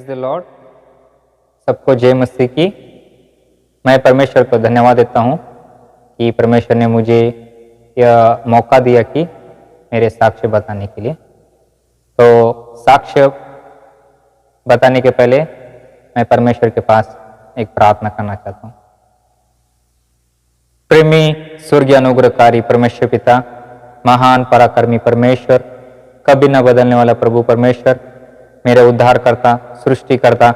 Praise the Lord. सबको जय मसीह की। मैं परमेश्वर को धन्यवाद देता हूँ कि परमेश्वर ने मुझे यह मौका दिया कि मेरे साक्ष्य बताने के लिए। तो साक्ष्य बताने के पहले मैं परमेश्वर के पास एक प्रार्थना करना चाहता हूँ। प्रेमी स्वर्गीय अनुग्रहकारी परमेश्वर पिता, महान पराक्रमी परमेश्वर, कभी न बदलने वाला प्रभु परमेश्वर, मेरे उद्धारकर्ता, सृष्टिकर्ता,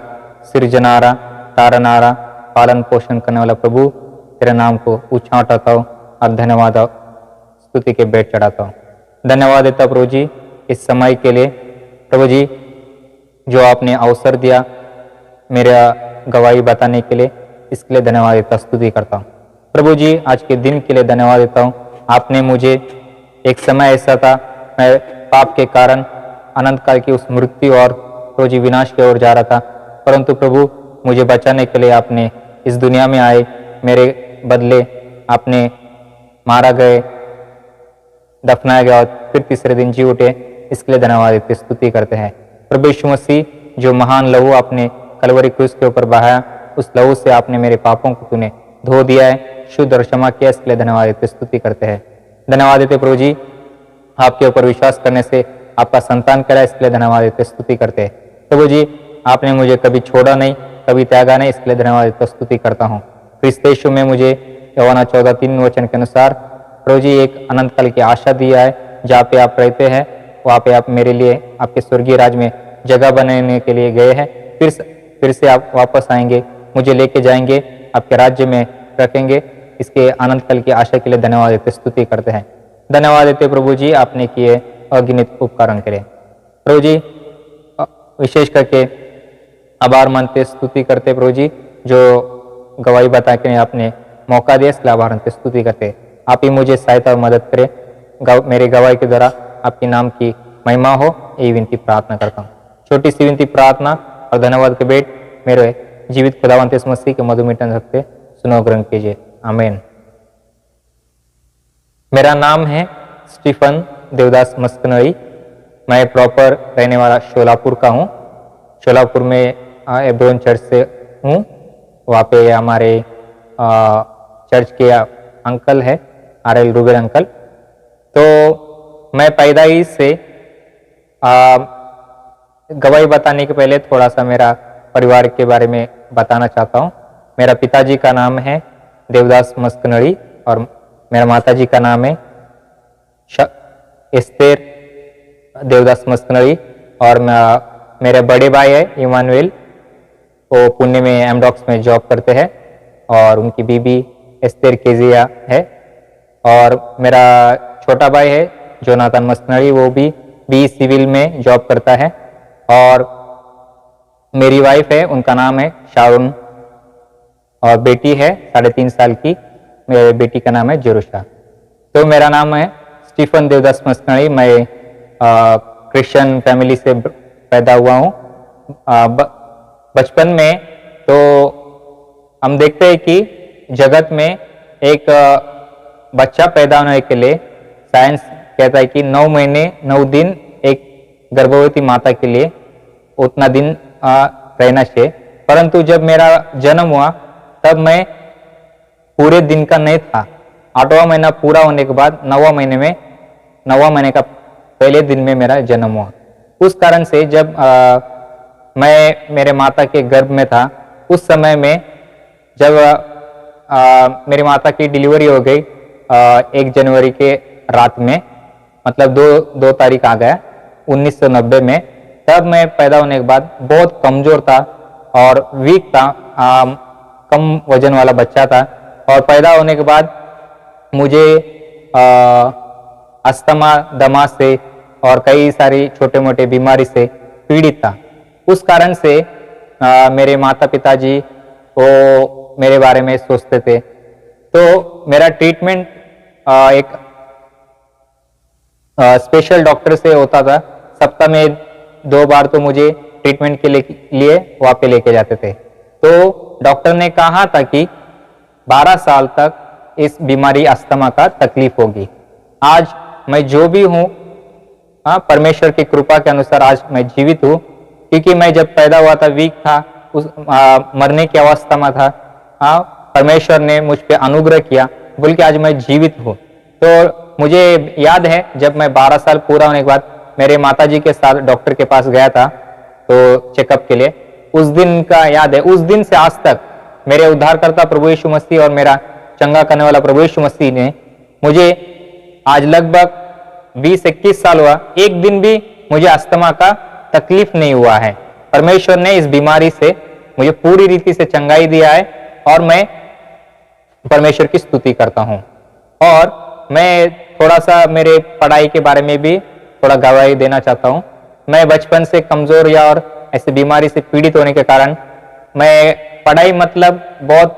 सृजनारा, तारनारा, पालन पोषण करने वाला प्रभु, तेरे नाम को ऊंचा उठाता हूँ और धन्यवाद स्तुति के भेंट चढ़ाता हूँ। धन्यवाद देता प्रभु जी इस समय के लिए। प्रभु जी जो आपने अवसर दिया मेरा गवाही बताने के लिए, इसके लिए धन्यवाद देता, स्तुति करता हूँ। प्रभु जी आज के दिन के लिए धन्यवाद देता हूँ। आपने मुझे, एक समय ऐसा था मैं पाप के कारण अनंत काल की उस मृत्यु और प्रभु जी विनाश की ओर जा रहा था, परंतु प्रभु मुझे बचाने के लिए आपने इस दुनिया में आए, मेरे बदले आपने मारा गए, दफनाया गया और फिर तीसरे दिन जी उठे। इसके लिए धन्यवाद देते, स्तुति करते हैं। प्रभु यीशु मसीह जो महान लहू आपने कलवरी क्रूस के ऊपर बहाया, उस लहू से आपने मेरे पापों को तूने धो दिया है, शुद्ध और क्षमा किया। इसके लिए धन्यवाद देते, स्तुति करते हैं। धन्यवाद देते प्रभु जी आपके ऊपर विश्वास करने से आपका संतान करा, इसके लिए धन्यवाद देते, स्तुति करते हैं। प्रभु जी आपने मुझे कभी छोड़ा नहीं, कभी त्यागा नहीं, इसके लिए धन्यवाद देता, स्तुति करता हूँ। क्रिस्त यीशु में मुझे यूहन्ना 14:3 के अनुसार प्रभु जी एक अनंत काल की आशा दिया है। जहाँ पे आप रहते हैं वहाँ पे आप मेरे लिए आपके स्वर्गीय राज में जगह बनाने के लिए गए हैं। फिर से आप वापस आएंगे, मुझे लेके जाएंगे, आपके राज्य में रखेंगे। इसके अनंत काल की आशा के लिए धन्यवाद देते, स्तुति करते हैं। धन्यवाद देते प्रभु जी आपने किए अगणित उपकार के लिए। प्रभु जी विशेष करके आभार मानते, स्तुति करते प्रभु जी जो गवाही बता के आपने मौका दिया, इसलिए आभार मानते, स्तुति करते। आप ही मुझे सहायता और मदद करें, मेरे गवाही के द्वारा आपके नाम की महिमा हो, यही विनती प्रार्थना करता हूँ। छोटी सी विनती प्रार्थना और धन्यवाद के भेंट मेरे जीवित खुदावंत यीशु मसीह के मधुर मिलन रखते सुनो ग्रहण कीजिए, आमीन। मेरा नाम है स्टीफन देवदास मस्कनई। मैं प्रॉपर रहने वाला शोलापुर का हूँ। शोलापुर में एब्रोन चर्च से हूँ। वहाँ पे हमारे चर्च के अंकल है, RL रूबेल अंकल। तो मैं पैदाइश से गवाही बताने के पहले थोड़ा सा मेरा परिवार के बारे में बताना चाहता हूँ। मेरा पिताजी का नाम है देवदास मस्कनड़ी और मेरा माताजी का नाम है एस्तेर देवदास मस्कनड़ी। और मेरे बड़े भाई है इमानुएल, वो पुणे में एमडॉक्स में जॉब करते हैं और उनकी बीबी एस्तेर केजिया है। और मेरा छोटा भाई है जोनाथन मस्कनड़ी, वो भी बी सिविल में जॉब करता है। और मेरी वाइफ है, उनका नाम है शारून, और बेटी है 3.5 साल की, मेरे बेटी का नाम है जेरुशा। तो मेरा नाम है स्टीफन देवदास मस्कनड़ी। मैं क्रिश्चियन फैमिली से पैदा हुआ हूँ। बचपन में तो हम देखते हैं कि जगत में एक बच्चा पैदा होने के लिए साइंस कहता है कि 9 महीने 9 दिन एक गर्भवती माता के लिए उतना दिन रहना चाहिए। परंतु जब मेरा जन्म हुआ तब मैं पूरे दिन का नहीं था। 8वां महीना पूरा होने के बाद 9वां महीने का पहले दिन में मेरा जन्म हुआ। उस कारण से जब मैं मेरे माता के गर्भ में था, उस समय में जब मेरी माता की डिलीवरी हो गई 1 जनवरी के रात में, मतलब 2 तारीख आ गया 1990 में, तब मैं पैदा होने के बाद बहुत कमजोर था और वीक था, कम वजन वाला बच्चा था। और पैदा होने के बाद मुझे अस्थमा, दमा से और कई सारी छोटे मोटे बीमारी से पीड़ित था। उस कारण से मेरे माता पिताजी वो मेरे बारे में सोचते थे। तो मेरा ट्रीटमेंट एक स्पेशल डॉक्टर से होता था। सप्ताह में 2 बार तो मुझे ट्रीटमेंट के लिए वहाँ पे लेके जाते थे। तो डॉक्टर ने कहा था कि 12 साल तक इस बीमारी अस्थमा का तकलीफ होगी। आज मैं जो भी हूँ, परमेश्वर की कृपा के अनुसार आज मैं जीवित हूँ। क्योंकि मैं जब पैदा हुआ था वीक था, मरने की अवस्था में था। परमेश्वर ने मुझ पे अनुग्रह किया बोल के आज मैं जीवित हूँ। तो मुझे याद है जब मैं 12 साल पूरा होने के बाद मेरे माताजी के साथ डॉक्टर के पास गया था तो चेकअप के लिए, उस दिन का याद है। उस दिन से आज तक मेरे उद्धारकर्ता प्रभु यीशु मसीह और मेरा चंगा करने वाला प्रभु यीशु मसीह ने मुझे आज लगभग 20-21 साल हुआ, एक दिन भी मुझे अस्थमा का तकलीफ नहीं हुआ है। परमेश्वर ने इस बीमारी से मुझे पूरी रीति से चंगाई दिया है और मैं परमेश्वर की स्तुति करता हूँ। और मैं थोड़ा सा मेरे पढ़ाई के बारे में भी थोड़ा गवाही देना चाहता हूँ। मैं बचपन से कमजोर या और ऐसी बीमारी से पीड़ित होने के कारण मैं पढ़ाई मतलब बहुत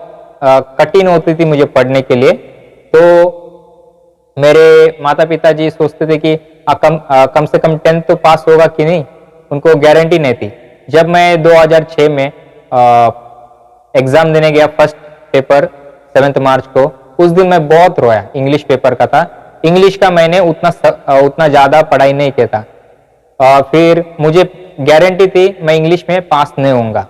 कठिन होती थी मुझे पढ़ने के लिए। तो मेरे माता पिता जी सोचते थे कि कम से कम 10th तो पास होगा कि नहीं, उनको गारंटी नहीं थी। जब मैं 2006 में एग्जाम देने गया फर्स्ट पेपर 7 मार्च को, उस दिन मैं बहुत रोया। इंग्लिश पेपर का था, इंग्लिश का मैंने उतना ज्यादा पढ़ाई नहीं किया था। फिर मुझे गारंटी थी मैं इंग्लिश में पास नहीं होऊंगा,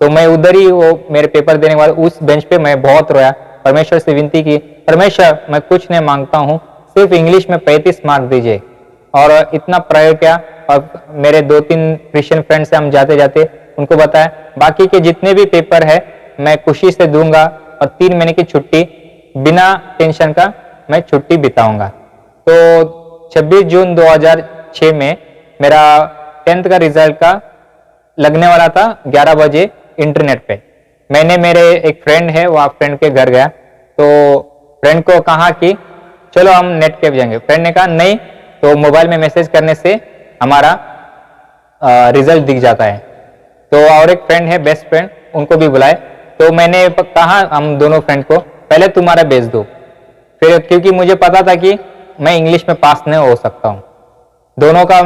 तो मैं उधर ही वो मेरे पेपर देने के बाद उस बेंच पे मैं बहुत रोया, परमेश्वर से विनती की, परमेश्वर मैं कुछ नहीं मांगता हूँ, सिर्फ इंग्लिश में 35 मार्क दीजिए। और इतना प्रेयर किया और मेरे 2-3 क्रिश्चियन फ्रेंड से हम जाते जाते उनको बताया बाकी के जितने भी पेपर है मैं खुशी से दूंगा और 3 महीने की छुट्टी बिना टेंशन का मैं छुट्टी बिताऊंगा। तो 26 जून 2006 में मेरा 10th का रिजल्ट का लगने वाला था 11 बजे इंटरनेट पे। मैंने मेरे एक फ्रेंड है, वहाँ फ्रेंड के घर गया तो फ्रेंड को कहा कि चलो हम नेट पे जाएंगे। फ्रेंड ने कहा नहीं, तो मोबाइल में मैसेज करने से हमारा रिजल्ट दिख जाता है। तो और एक फ्रेंड है बेस्ट फ्रेंड, उनको भी बुलाए। तो मैंने कहा हम दोनों फ्रेंड को पहले तुम्हारा भेज दो, फिर क्योंकि मुझे पता था कि मैं इंग्लिश में पास नहीं हो सकता हूँ। दोनों का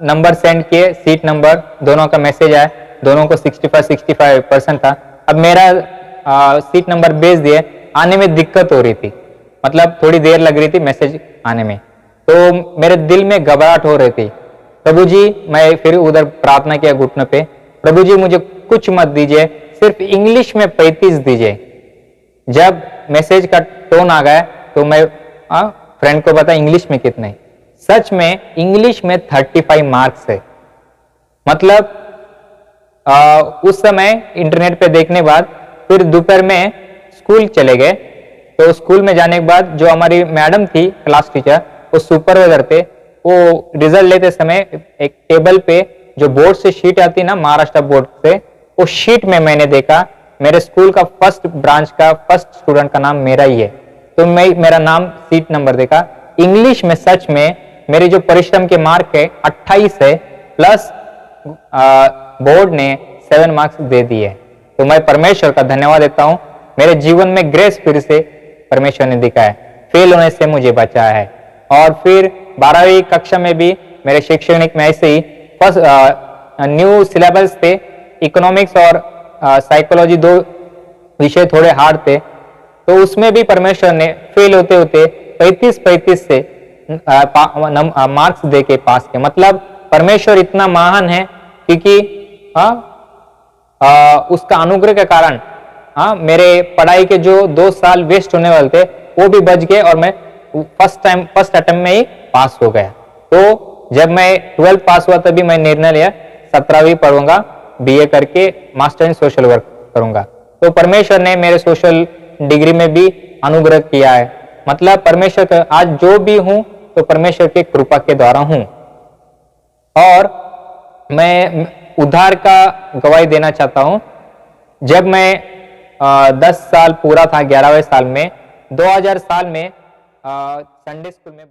नंबर सेंड किए, सीट नंबर, दोनों का मैसेज आया, दोनों को 65% था। अब मेरा सीट नंबर भेज दिए, आने में दिक्कत हो रही थी, मतलब थोड़ी देर लग रही थी मैसेज आने में। तो मेरे दिल में घबराहट हो रही थी। प्रभु जी, मैं फिर उधर प्रार्थना किया घुटने पे, प्रभु जी मुझे कुछ मत दीजिए, सिर्फ इंग्लिश में 35 दीजिए। जब मैसेज का टोन आ गया तो मैं फ्रेंड को बता इंग्लिश में कितने, सच में इंग्लिश में 35 मार्क्स है। मतलब उस समय इंटरनेट पे देखने बाद फिर दोपहर में स्कूल चले गए। तो स्कूल में जाने के बाद जो हमारी मैडम थी क्लास टीचर, वो सुपरवाइजर थे, वो रिजल्ट लेते समय एक टेबल पे जो बोर्ड से शीट आती ना महाराष्ट्र बोर्ड से, उस शीट में मैंने देखा मेरे स्कूल का फर्स्ट ब्रांच का फर्स्ट स्टूडेंट का नाम मेरा ही है। तो मैं मेरा नाम सीट नंबर देखा। इंग्लिश में सच में मेरे जो परिश्रम के मार्क है 28 है, प्लस बोर्ड ने 7 मार्क्स दे दिए। तो मैं परमेश्वर का धन्यवाद देता हूँ। मेरे जीवन में ग्रेस फिर से परमेश्वर ने दिखाया, फेल होने से मुझे बचाया है। और फिर 12वीं कक्षा में भी मेरे शैक्षणिक में ऐसे ही फर्स्ट न्यू सिलेबस थे, इकोनॉमिक्स और साइकोलॉजी, 2 विषय थोड़े हार्ड थे। तो उसमें भी परमेश्वर ने फेल होते होते 35 से मार्क्स दे के पास किया। मतलब परमेश्वर इतना महान है क्योंकि उसका अनुग्रह के कारण मेरे पढ़ाई के जो 2 साल वेस्ट होने वाले थे वो भी बच गए और मैं फर्स्ट अटेम्प्ट में ही पास हो गया। तो जब मैं 12th पास हुआ तभी मैं निर्णय लिया 17वीं पढ़ूंगा, BA करके मास्टर इन सोशल वर्क करूंगा। तो परमेश्वर ने मेरे सोशल डिग्री में भी अनुग्रह किया है। मतलब परमेश्वर का आज जो भी हूं तो परमेश्वर की कृपा के द्वारा हूं। और मैं उद्धार का गवाही देना चाहता हूं। जब मैं 10 साल पूरा था, 11वें साल में 2000 साल में संडे स्कूल में